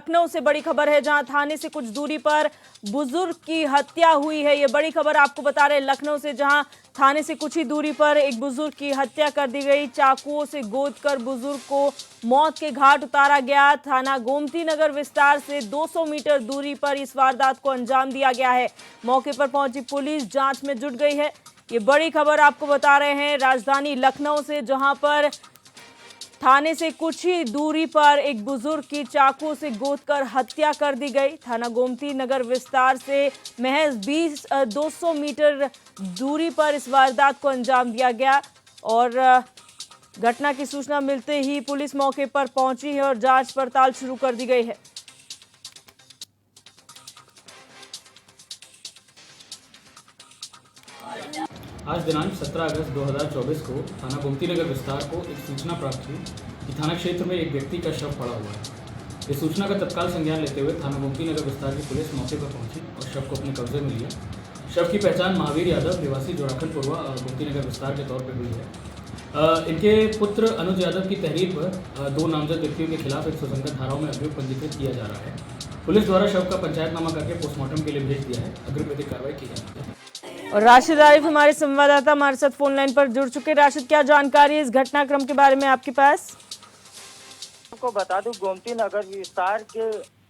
लखनऊ से बड़ी खबर है, जहां थाने से कुछ दूरी पर बुजुर्ग की हत्या हुई है। ये बड़ी खबर आपको बता रहे हैं लखनऊ से, जहां थाने से कुछ ही दूरी पर एक बुजुर्ग की हत्या कर दी गई। चाकुओं से गोदकर बुजुर्ग को मौत के घाट उतारा गया। थाना गोमती नगर विस्तार से 200 मीटर दूरी पर इस वारदात को अंजाम दिया गया है। मौके पर पहुंची पुलिस जांच में जुट गई है। ये बड़ी खबर आपको बता रहे हैं राजधानी लखनऊ से, जहां पर थाने से कुछ ही दूरी पर एक बुजुर्ग की चाकू से गोदकर हत्या कर दी गई। थाना गोमती नगर विस्तार से महज 200 मीटर दूरी पर इस वारदात को अंजाम दिया गया और घटना की सूचना मिलते ही पुलिस मौके पर पहुंची है और जांच पड़ताल शुरू कर दी गई है। आज दिनांक 17 अगस्त 2024 को थाना गोमती नगर विस्तार को एक सूचना प्राप्त हुई कि थाना क्षेत्र में एक व्यक्ति का शव पड़ा हुआ है। इस सूचना का तत्काल संज्ञान लेते हुए थाना गोमती नगर विस्तार की पुलिस मौके पर पहुंची और शव को अपने कब्जे में लिया। शव की पहचान महावीर यादव निवासी जोड़ाखल पुरवा और गोमती नगर विस्तार के तौर पर हुई है। इनके पुत्र अनुज यादव की तहरीर पर 2 नामजद व्यक्तियों के खिलाफ 100 धाराओं में अभियोग पंजीकृत किया जा रहा है। पुलिस द्वारा शव का पंचायतनामा करके पोस्टमार्टम के लिए भेज दिया है। अग्रिम विधिक कार्रवाई की जा रही है। और राशिद आरिफ हमारे संवाददाता हमारे साथ फोन लाइन पर जुड़ चुके। राशिद, क्या जानकारी है इस घटनाक्रम के बारे में आपके पास? आपको बता दूं, गोमती नगर विस्तार के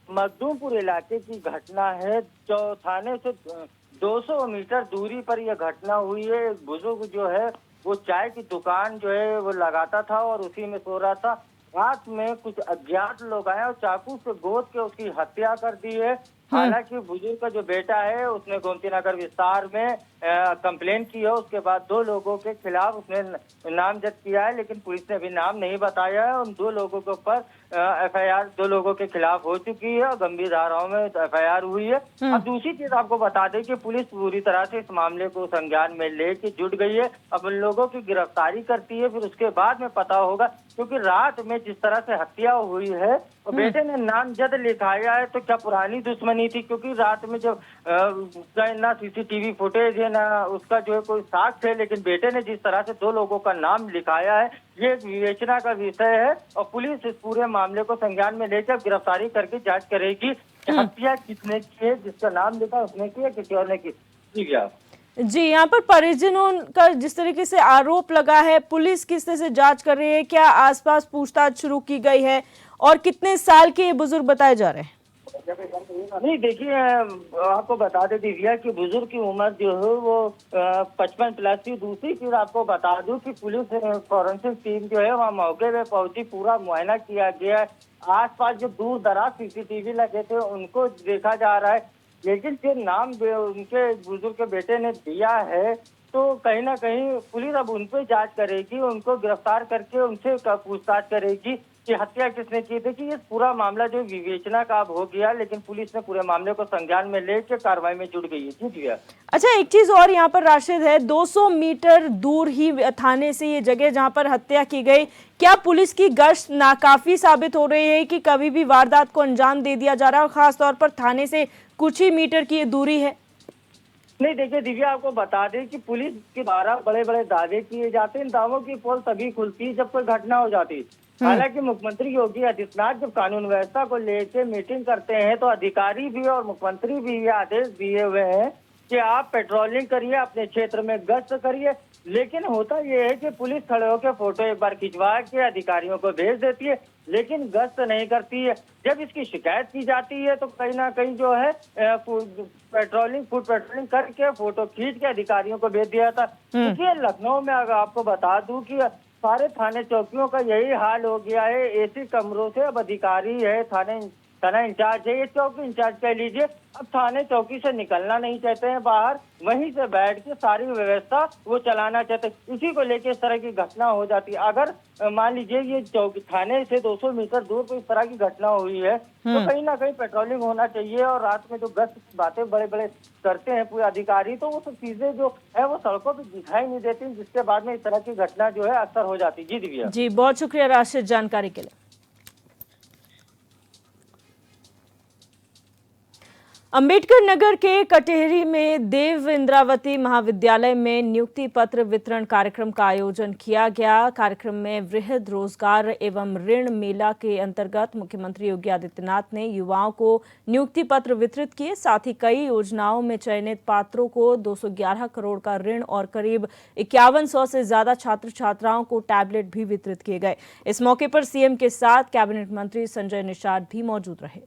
मखदूमपुर इलाके की घटना है। जो थाने से 200 मीटर दूरी पर यह घटना हुई है। एक बुजुर्ग जो है वो चाय की दुकान जो है वो लगाता था और उसी में सो रहा था। रात में कुछ अज्ञात लोग आए और चाकू से गोद के उसकी हत्या कर दी है। हालांकि बुजुर्ग का जो बेटा है उसने गोमती नगर विस्तार में कंप्लेन की है। उसके बाद 2 लोगों के खिलाफ उसने नामजद किया है, लेकिन पुलिस ने अभी नाम नहीं बताया है। उन 2 लोगों के ऊपर एफआईआर 2 लोगों के खिलाफ हो चुकी है और गंभीर धाराओं में एफआईआर हुई है। अब दूसरी चीज आपको बता दें कि पुलिस पूरी तरह से इस मामले को संज्ञान में लेके जुट गई है। अब उन लोगों की गिरफ्तारी करती है, फिर उसके बाद में पता होगा। क्योंकि रात में जिस तरह से हत्या हुई है और बेटे ने नामजद लिखाया है, तो क्या पुरानी दुश्मनी थी? क्योंकि रात में जब ना सीसीटीवी फुटेज है ना उसका जो है कोई साक्ष्य है, लेकिन बेटे ने जिस तरह से 2 लोगों का नाम लिखाया है, ये एक विवेचना का विषय है और पुलिस इस पूरे मामले को संज्ञान में लेकर गिरफ्तारी करके जांच करेगी कि हत्या किसने की है। जिसका नाम लिखा उसने की है, किसी और ने की। ठीक है जी, यहाँ पर परिजनों का जिस तरीके से आरोप लगा है, पुलिस किस तरह से जांच कर रही है? क्या आसपास पूछताछ शुरू की गई है और कितने साल के ये बुजुर्ग बताए जा रहे हैं? नहीं, देखिए आपको बता दे दिव्या कि बुजुर्ग की उम्र जो है वो 55 प्लस की। दूसरी चीज आपको बता दूं कि पुलिस फॉरेंसिक टीम जो है वहाँ मौके पे पहुंची, पूरा मुआयना किया गया है। आसपास जो दूर दराज सीसीटीवी लगे थे उनको देखा जा रहा है, लेकिन जो नाम उनके बुजुर्ग के बेटे ने दिया है तो कहीं ना कहीं पुलिस अब उन पे जांच करेगी, उनको गिरफ्तार करके उनसे पूछताछ करेगी कि हत्या किसने की थी। कि ये पूरा मामला जो विवेचना का अब हो गया, लेकिन पुलिस ने पूरे मामले को संज्ञान में लेकर कार्रवाई में जुट गई है। जी भैया। अच्छा, एक चीज और यहाँ पर राशिद है, 200 मीटर दूर ही थाने से ये जगह जहाँ पर हत्या की गई, क्या पुलिस की गश्त नाकाफी साबित हो रही है कि कभी भी वारदात को अंजाम दे दिया जा रहा है और खास तौर पर थाने से कुछ ही मीटर की ये दूरी है? नहीं, देखिए दिव्या, आपको बता दें कि पुलिस के द्वारा बड़े बड़े दावे किए जाते हैं। इन दावों की पोल तभी खुलती है जब कोई घटना हो जाती है। हालांकि मुख्यमंत्री योगी आदित्यनाथ जब कानून व्यवस्था को लेकर मीटिंग करते हैं तो अधिकारी भी और मुख्यमंत्री भी ये आदेश दिए हुए हैं कि आप पेट्रोलिंग करिए, अपने क्षेत्र में गश्त करिए। लेकिन होता यह है कि पुलिस खड़े होकर फोटो एक बार खिंचवा के अधिकारियों को भेज देती है, लेकिन गश्त नहीं करती है। जब इसकी शिकायत की जाती है तो कहीं ना कहीं जो है फूड पेट्रोलिंग करके फोटो खींच के अधिकारियों को भेज दिया था। देखिए लखनऊ में अगर आपको बता दूं कि सारे थाने चौकियों का यही हाल हो गया है। एसी कमरों से अब अधिकारी है, थाना इंचार्ज है, ये चौकी इंचार्ज कह लीजिए, अब थाने चौकी से निकलना नहीं चाहते हैं बाहर, वहीं से बैठ के सारी व्यवस्था वो चलाना चाहते हैं। इसी को लेके इस तरह की घटना हो जाती है। अगर मान लीजिए ये चौकी थाने से 200 मीटर दूर पर इस तरह की घटना हुई है तो कहीं ना कहीं पेट्रोलिंग होना चाहिए। और रात में जो गश्त की बातें बड़े बड़े करते हैं पूरे अधिकारी, तो वो सब चीजें जो है वो सड़कों पर दिखाई नहीं देती, जिसके बाद में इस तरह की घटना जो है अक्सर हो जाती है। जी दिव्या। जी, बहुत शुक्रिया राशिद जानकारी के लिए। अंबेडकर नगर के कटेहरी में देव इंद्रावती महाविद्यालय में नियुक्ति पत्र वितरण कार्यक्रम का आयोजन किया गया। कार्यक्रम में वृहद रोजगार एवं ऋण मेला के अंतर्गत मुख्यमंत्री योगी आदित्यनाथ ने युवाओं को नियुक्ति पत्र वितरित किए। साथ ही कई योजनाओं में चयनित पात्रों को 211 करोड़ का ऋण और करीब 5100 से ज्यादा छात्र छात्राओं को टैबलेट भी वितरित किए गए। इस मौके पर सीएम के साथ कैबिनेट मंत्री संजय निषाद भी मौजूद रहे।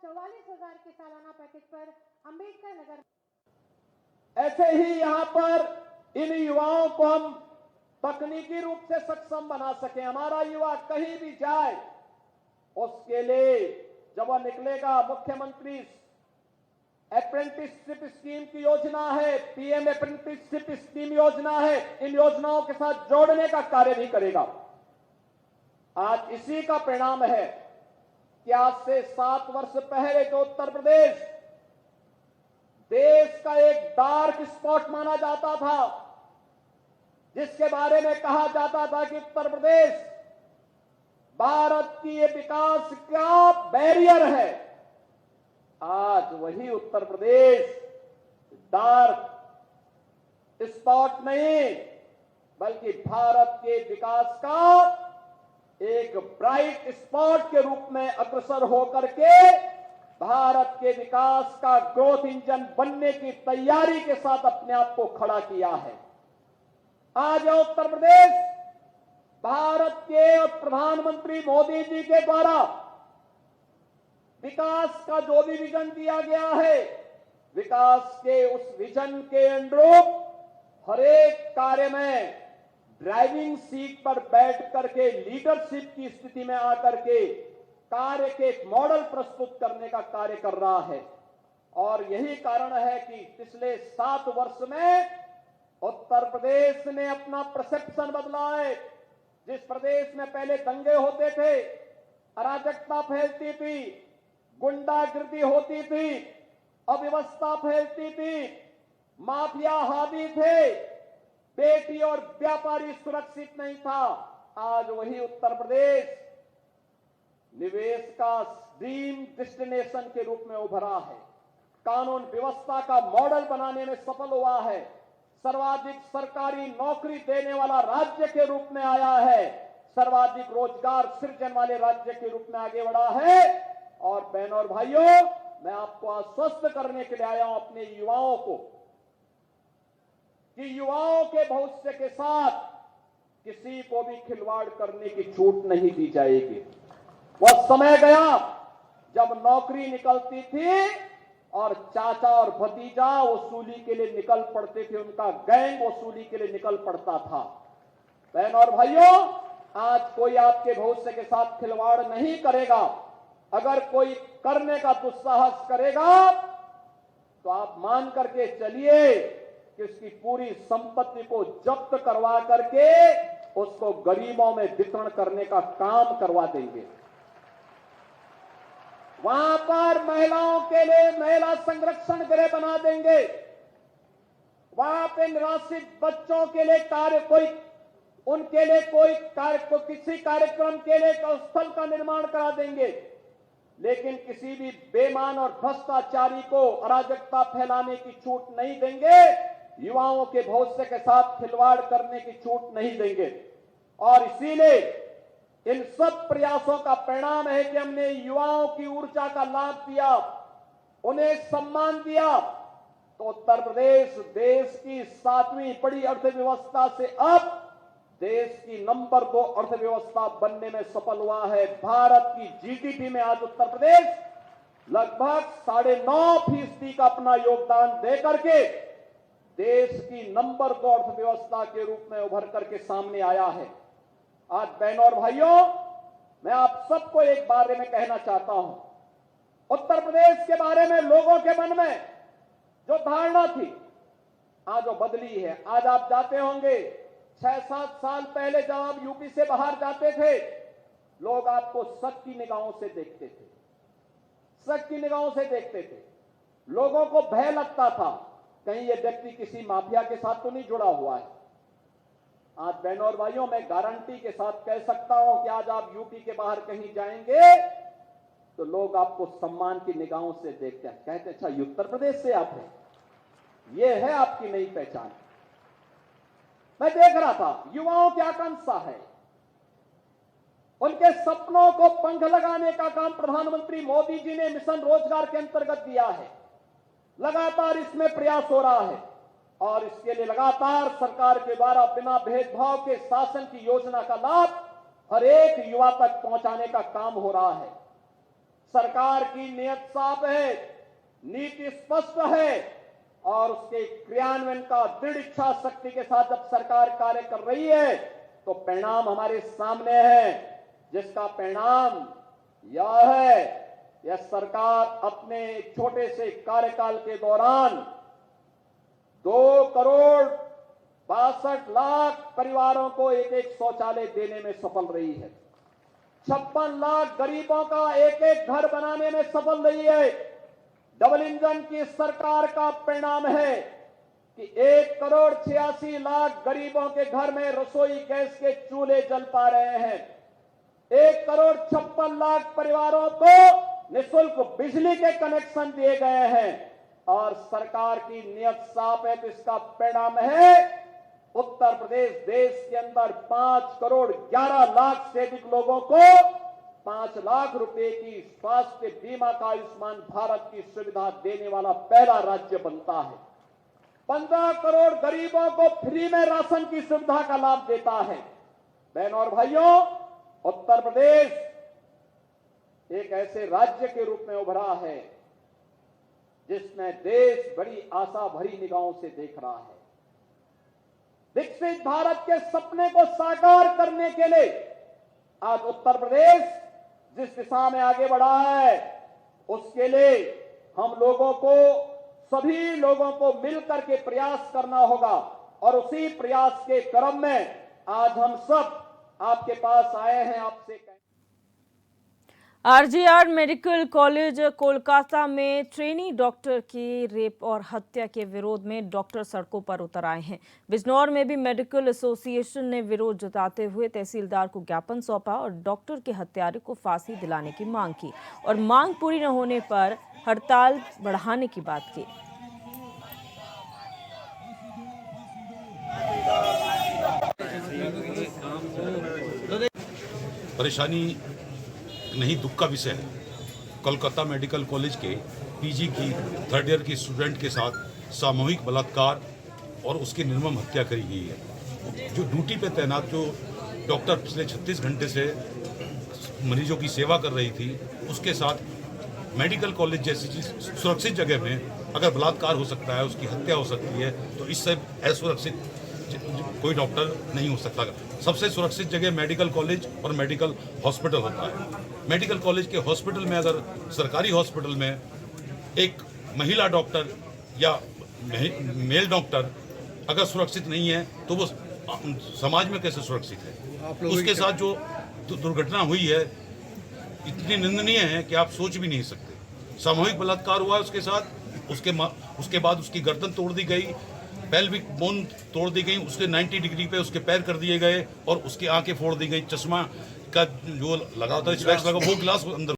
44,000 के सालाना पैकेज पर अंबेडकर नगर। ऐसे ही यहाँ पर इन युवाओं को हम तकनीकी रूप से सक्षम बना सके। हमारा युवा कहीं भी जाए, उसके लिए जब वह निकलेगा, मुख्यमंत्री अप्रेंटिसशिप स्कीम की योजना है, पीएम अप्रेंटिसशिप स्कीम योजना है, इन योजनाओं के साथ जोड़ने का कार्य भी करेगा। आज इसी का परिणाम है कि आज से 7 वर्ष पहले जो उत्तर प्रदेश देश का एक डार्क स्पॉट माना जाता था, जिसके बारे में कहा जाता था कि उत्तर प्रदेश भारत की ये विकास का बैरियर है, आज वही उत्तर प्रदेश डार्क स्पॉट नहीं बल्कि भारत के विकास का एक ब्राइट स्पॉट के रूप में अग्रसर होकर के भारत के विकास का ग्रोथ इंजन बनने की तैयारी के साथ अपने आप को खड़ा किया है। आज उत्तर प्रदेश भारत के प्रधानमंत्री मोदी जी के द्वारा विकास का जो भी विजन दिया गया है, विकास के उस विजन के अनुरूप हर एक कार्य में ड्राइविंग सीट पर बैठ करके लीडरशिप की स्थिति में आकर के कार्य के एक मॉडल प्रस्तुत करने का कार्य कर रहा है। और यही कारण है कि पिछले 7 वर्ष में उत्तर प्रदेश ने अपना परसेप्शन बदला है। जिस प्रदेश में पहले दंगे होते थे, अराजकता फैलती थी, गुंडागिर्दी होती थी, अव्यवस्था फैलती थी, माफिया हावी थे, बेटी और व्यापारी सुरक्षित नहीं था, आज वही उत्तर प्रदेश निवेश का ड्रीम डेस्टिनेशन के रूप में उभरा है, कानून व्यवस्था का मॉडल बनाने में सफल हुआ है, सर्वाधिक सरकारी नौकरी देने वाला राज्य के रूप में आया है, सर्वाधिक रोजगार सृजन वाले राज्य के रूप में आगे बढ़ा है। और बहनों और भाइयों, मैं आपको आश्वस्त करने के लिए आया हूं अपने युवाओं को कि युवाओं के भविष्य के साथ किसी को भी खिलवाड़ करने की छूट नहीं दी जाएगी। वह समय गया जब नौकरी निकलती थी और चाचा और भतीजा वसूली के लिए निकल पड़ते थे, उनका गैंग वसूली के लिए निकल पड़ता था। बहनों और भाइयों, आज कोई आपके भविष्य के साथ खिलवाड़ नहीं करेगा। अगर कोई करने का दुस्साहस करेगा तो आप मान करके चलिए कि उसकी पूरी संपत्ति को जब्त करवा करके उसको गरीबों में वितरण करने का काम करवा देंगे। वहां पर महिलाओं के लिए महिला संरक्षण गृह बना देंगे। वहां पे निराश्रित बच्चों के लिए उनके लिए किसी कार्यक्रम के लिए स्थल का निर्माण करा देंगे। लेकिन किसी भी बेईमान और भ्रष्टाचारी को अराजकता फैलाने की छूट नहीं देंगे, युवाओं के भविष्य के साथ खिलवाड़ करने की छूट नहीं देंगे। और इसीलिए इन सब प्रयासों का परिणाम है कि हमने युवाओं की ऊर्जा का लाभ दिया, उन्हें सम्मान दिया, तो उत्तर प्रदेश देश की 7वीं बड़ी अर्थव्यवस्था से अब देश की नंबर 2 अर्थव्यवस्था बनने में सफल हुआ है। भारत की जीडीपी में आज उत्तर प्रदेश लगभग 9.5% का अपना योगदान दे करके देश की नंबर 2 अर्थव्यवस्था के रूप में उभर करके सामने आया है। आज बहनों और भाइयों, मैं आप सबको एक बारे में कहना चाहता हूं। उत्तर प्रदेश के बारे में लोगों के मन में जो धारणा थी, आज वो बदली है। आज आप जाते होंगे, 6-7 साल पहले जब आप यूपी से बाहर जाते थे, लोग आपको शक की निगाहों से देखते थे, शक की निगाहों से देखते थे। लोगों को भय लगता था, कहीं ये व्यक्ति किसी माफिया के साथ तो नहीं जुड़ा हुआ है। आज बहनों और भाइयों, मैं गारंटी के साथ कह सकता हूं कि आज आप यूपी के बाहर कहीं जाएंगे तो लोग आपको सम्मान की निगाहों से देखते हैं, कहते हैं अच्छा ये उत्तर प्रदेश से आप हैं, ये है आपकी नई पहचान। मैं देख रहा था युवाओं की आकांक्षा है, उनके सपनों को पंख लगाने का काम प्रधानमंत्री मोदी जी ने मिशन रोजगार के अंतर्गत दिया है। लगातार इसमें प्रयास हो रहा है और इसके लिए लगातार सरकार के द्वारा बिना भेदभाव के शासन की योजना का लाभ हर एक युवा तक पहुंचाने का काम हो रहा है। सरकार की नीयत साफ है, नीति स्पष्ट है और उसके क्रियान्वयन का दृढ़ इच्छा शक्ति के साथ जब सरकार कार्य कर रही है तो परिणाम हमारे सामने है, जिसका परिणाम यह है, यह सरकार अपने छोटे से कार्यकाल के दौरान 2,62,00,000 परिवारों को एक शौचालय देने में सफल रही है। 56 लाख गरीबों का एक घर बनाने में सफल रही है। डबल इंजन की सरकार का परिणाम है कि 1,86,00,000 गरीबों के घर में रसोई गैस के चूल्हे जल पा रहे हैं। 1,56,00,000 परिवारों को निःशुल्क बिजली के कनेक्शन दिए गए हैं और सरकार की नीयत साफ है तो इसका परिणाम है उत्तर प्रदेश देश के अंदर 5,11,00,000 से अधिक लोगों को 5 लाख रुपए की स्वास्थ्य बीमा का आयुष्मान भारत की सुविधा देने वाला पहला राज्य बनता है। 15 करोड़ गरीबों को फ्री में राशन की सुविधा का लाभ देता है। बहनों और भाइयों, उत्तर प्रदेश एक ऐसे राज्य के रूप में उभरा है जिसमें देश बड़ी आशा भरी निगाहों से देख रहा है। विकसित भारत के सपने को साकार करने के लिए आज उत्तर प्रदेश जिस दिशा में आगे बढ़ा है उसके लिए हम लोगों को, सभी लोगों को मिलकर के प्रयास करना होगा और उसी प्रयास के क्रम में आज हम सब आपके पास आए हैं। आपसे आरजीआर मेडिकल कॉलेज कोलकाता में ट्रेनी डॉक्टर की रेप और हत्या के विरोध में डॉक्टर सड़कों पर उतर आए हैं। बिजनौर में भी मेडिकल एसोसिएशन ने विरोध जताते हुए तहसीलदार को ज्ञापन सौंपा और डॉक्टर के हत्यारे को फांसी दिलाने की मांग की और मांग पूरी न होने पर हड़ताल बढ़ाने की बात की। परेशानी नहीं, दुख का विषय है। कोलकाता मेडिकल कॉलेज के पीजी की 3rd ईयर की स्टूडेंट के साथ सामूहिक बलात्कार और उसकी निर्मम हत्या करी गई है। जो ड्यूटी पे तैनात जो डॉक्टर पिछले 36 घंटे से मरीजों की सेवा कर रही थी, उसके साथ मेडिकल कॉलेज जैसी चीज सुरक्षित जगह में अगर बलात्कार हो सकता है, उसकी हत्या हो सकती है, तो इससे असुरक्षित कोई डॉक्टर नहीं हो सकता। सबसे सुरक्षित जगह मेडिकल कॉलेज और मेडिकल हॉस्पिटल होता है। मेडिकल कॉलेज के हॉस्पिटल में, अगर सरकारी हॉस्पिटल में एक महिला डॉक्टर या मेल डॉक्टर अगर सुरक्षित नहीं है तो वो समाज में कैसे सुरक्षित है। उसके साथ जो दुर्घटना हुई है इतनी निंदनीय है कि आप सोच भी नहीं सकते। सामूहिक बलात्कार हुआ उसके साथ, उसके बाद उसकी गर्दन तोड़ दी गई, पेल्विक बोन तोड़ दी गई, उसके 90 डिग्री पे उसके पैर कर दिए गए और उसकी आंखें फोड़ दी गई, चश्मा का जो लगा होता है, स्पेक्स लगा, वो ग्लास अंदर